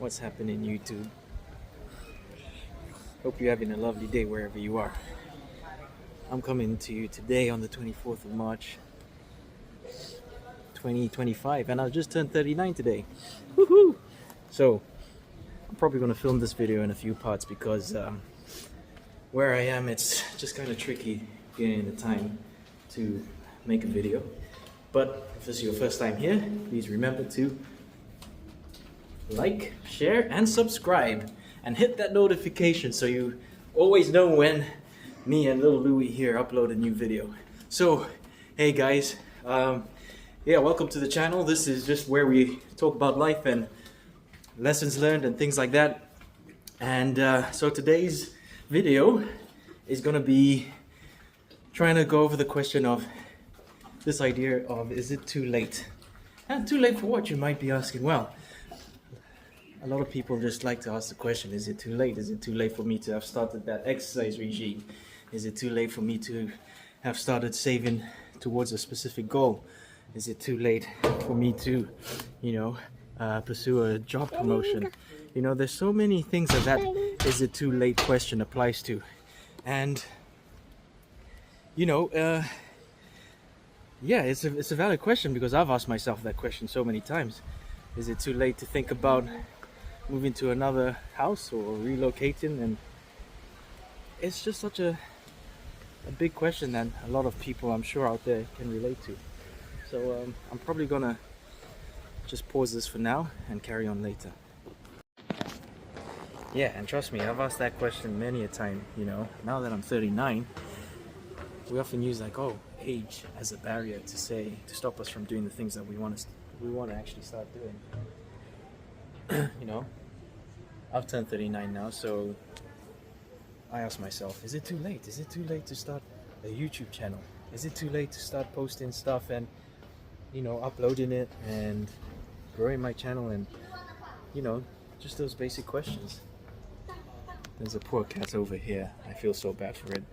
What's happening, YouTube? Hope you're having a lovely day wherever you are. I'm coming to you today on the 24th of March 2025, and I just turned 39 today. Woohoo! So I'm probably going to film this video in a few parts because where I am, it's just kind of tricky getting the time to make a video. But if this is your first time here, please remember to like, share, and subscribe, and hit that notification so you always know when me and little Louie here upload a new video. So, hey guys, welcome to the channel. This is just where we talk about life and lessons learned and things like that. And so today's video is going to be trying to go over the question of this idea of, is it too late? And too late for what, you might be asking? Well, a lot of people just like to ask the question, is it too late? Is it too late for me to have started that exercise regime? Is it too late for me to have started saving towards a specific goal? Is it too late for me to, pursue a job promotion? There's so many things that is it too late question applies to. And, it's a valid question because I've asked myself that question so many times. Is it too late to think about moving to another house or relocating? And it's just such a big question that a lot of people, I'm sure, out there can relate to. So I'm probably gonna just pause this for now and carry on later. Yeah, and trust me, I've asked that question many a time. Now that I'm 39, we often use age as a barrier to stop us from doing the things that we want to actually start doing. I've turned 39 now, so I ask myself, is it too late? Is it too late to start a YouTube channel? Is it too late to start posting stuff and uploading it and growing my channel and just those basic questions? There's a poor cat over here. I feel so bad for it.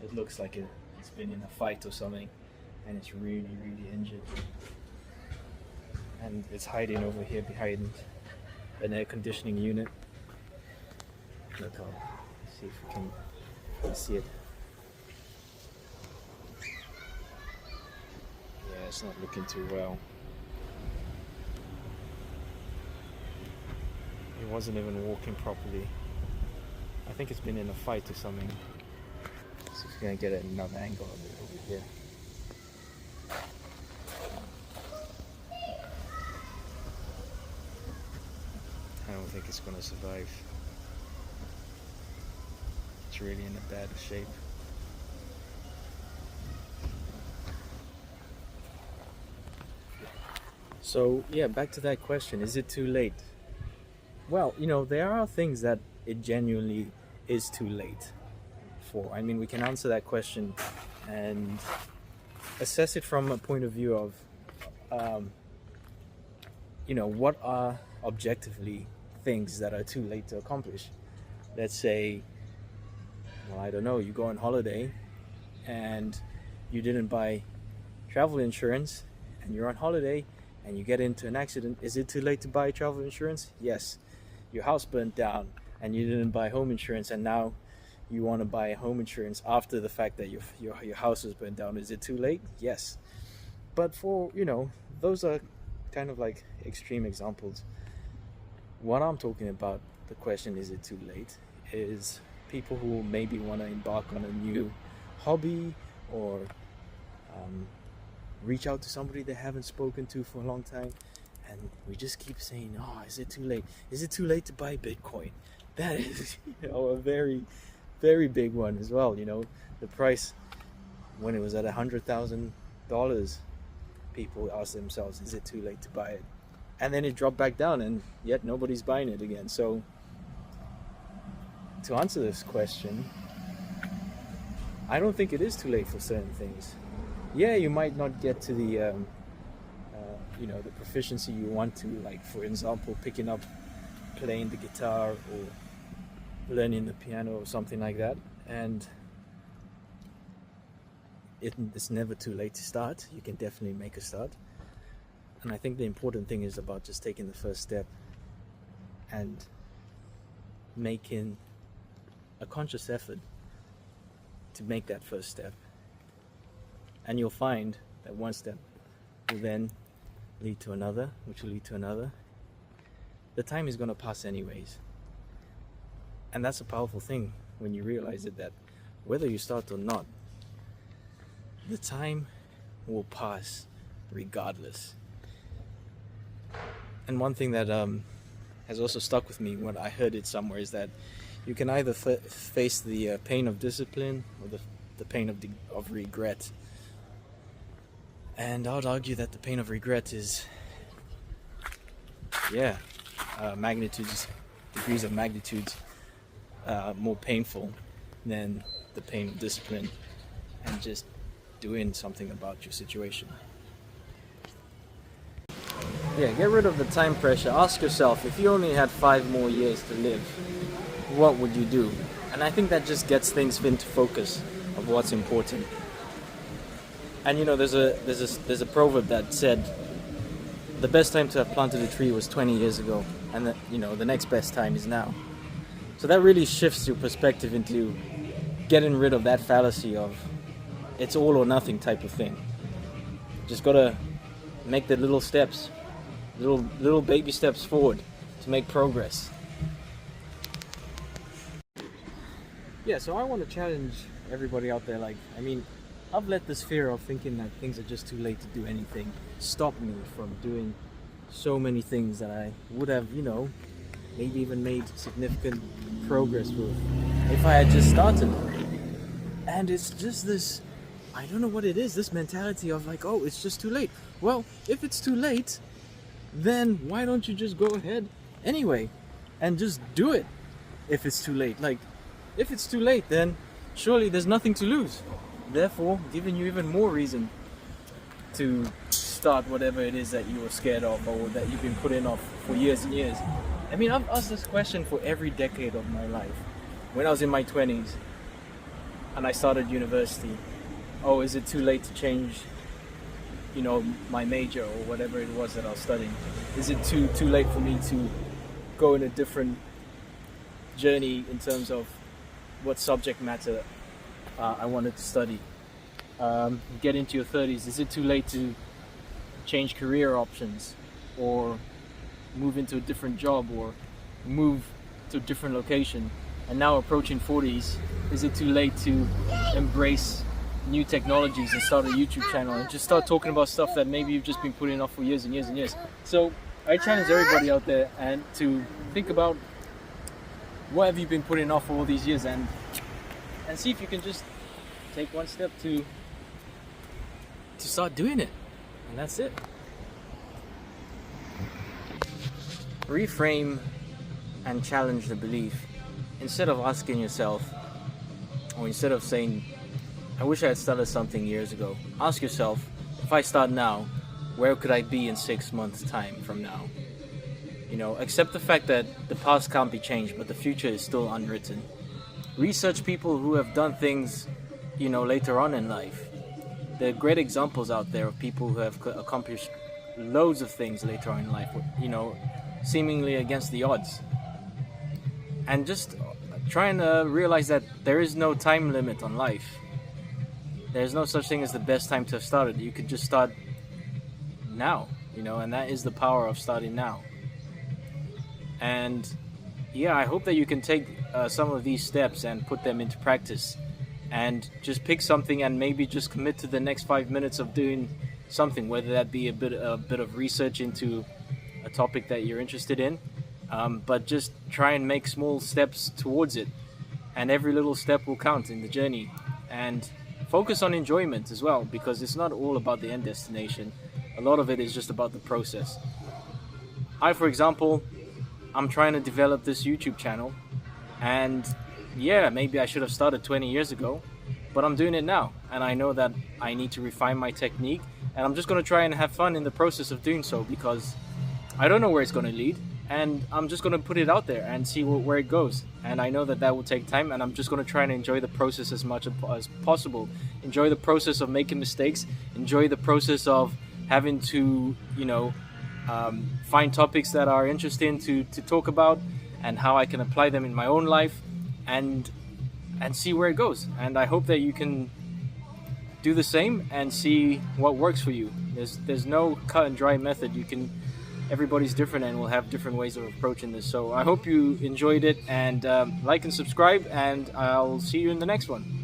It looks like it's been in a fight or something, and it's really injured. And it's hiding over here behind an air conditioning unit. Look, I'll see if we can see it. Yeah, it's not looking too well. It wasn't even walking properly. I think it's been in a fight or something. So we're gonna get another angle of it over here. I don't think it's gonna survive. It's really in a bad shape. So yeah, back to that question, is it too late? Well, there are things that it genuinely is too late for. I mean, we can answer that question and assess it from a point of view of, what are objectively things that are too late to accomplish. Let's say, well, I don't know, you go on holiday and you didn't buy travel insurance and you're on holiday and you get into an accident. Is it too late to buy travel insurance? Yes. Your house burnt down and you didn't buy home insurance, and now you want to buy home insurance after the fact that your house was burnt down. Is it too late? Yes. But for, those are kind of like extreme examples. What I'm talking about, the question, is it too late, is people who maybe want to embark on a new hobby or reach out to somebody they haven't spoken to for a long time, and we just keep saying, oh, is it too late? Is it too late to buy Bitcoin? That is a very, very big one as well. The price, when it was at $100,000, people asked themselves, is it too late to buy it? And then it dropped back down, and yet nobody's buying it again. So to answer this question, I don't think it is too late for certain things. Yeah, you might not get to the the proficiency you want to, like for example picking up playing the guitar or learning the piano or something like that, and it's never too late to start. You can definitely make a start. And I think the important thing is about just taking the first step and making a conscious effort to make that first step. And you'll find that one step will then lead to another, which will lead to another. The time is going to pass anyways. And that's a powerful thing when you realize it, that whether you start or not, the time will pass regardless. And one thing that has also stuck with me when I heard it somewhere is that you can either face the pain of discipline or the pain of regret. And I would argue that the pain of regret is, degrees of magnitudes more painful than the pain of discipline and just doing something about your situation. Yeah, get rid of the time pressure. Ask yourself, if you only had 5 more years to live, what would you do? And I think that just gets things into focus of what's important. And you know, there's a proverb that said the best time to have planted a tree was 20 years ago, and the next best time is now. So that really shifts your perspective into getting rid of that fallacy of it's all or nothing type of thing. Just gotta make the little steps, little baby steps forward to make progress. Yeah, so I want to challenge everybody out there. I've let this fear of thinking that things are just too late to do anything stop me from doing so many things that I would have, maybe even made significant progress with if I had just started. And it's just this, I don't know what it is, this mentality of oh, it's just too late. Well, if it's too late, then why don't you just go ahead anyway and just do it if it's too late? If it's too late, then surely there's nothing to lose. Therefore, giving you even more reason to start whatever it is that you were scared of or that you've been putting off for years and years. I've asked this question for every decade of my life. When I was in my 20s and I started university, oh, is it too late to change, my major or whatever it was that I was studying? Is it too late for me to go in a different journey in terms of what subject matter I wanted to study? Get into your 30s, is it too late to change career options or move into a different job or move to a different location? And now approaching 40s, is it too late to embrace new technologies and start a YouTube channel and just start talking about stuff that maybe you've just been putting off for years and years and years? So I challenge everybody out there and to think about what have you been putting off for all these years, and see if you can just take one step to start doing it. And that's it. Reframe and challenge the belief. Instead of asking yourself, or instead of saying, I wish I had started something years ago, ask yourself, if I start now, where could I be in 6 months' time from now? Accept the fact that the past can't be changed, but the future is still unwritten. Research people who have done things, later on in life. There are great examples out there of people who have accomplished loads of things later on in life, seemingly against the odds. And just try and realize that there is no time limit on life. There's no such thing as the best time to have started. You could just start now, and that is the power of starting now. And yeah, I hope that you can take some of these steps and put them into practice, and just pick something and maybe just commit to the next 5 minutes of doing something, whether that be a bit of research into a topic that you're interested in, but just try and make small steps towards it, and every little step will count in the journey. And focus on enjoyment as well, because it's not all about the end destination. A lot of it is just about the process. For example, I'm trying to develop this YouTube channel, and yeah, maybe I should have started 20 years ago, but I'm doing it now, and I know that I need to refine my technique, and I'm just going to try and have fun in the process of doing so, because I don't know where it's going to lead, and I'm just going to put it out there and see where it goes. And I know that will take time, and I'm just going to try and enjoy the process as much as possible. Enjoy the process of making mistakes, enjoy the process of having to, find topics that are interesting to talk about, and how I can apply them in my own life, and see where it goes. And I hope that you can do the same and see what works for you. There's no cut and dry method. Everybody's different and will have different ways of approaching this. So I hope you enjoyed it, and like and subscribe, and I'll see you in the next one.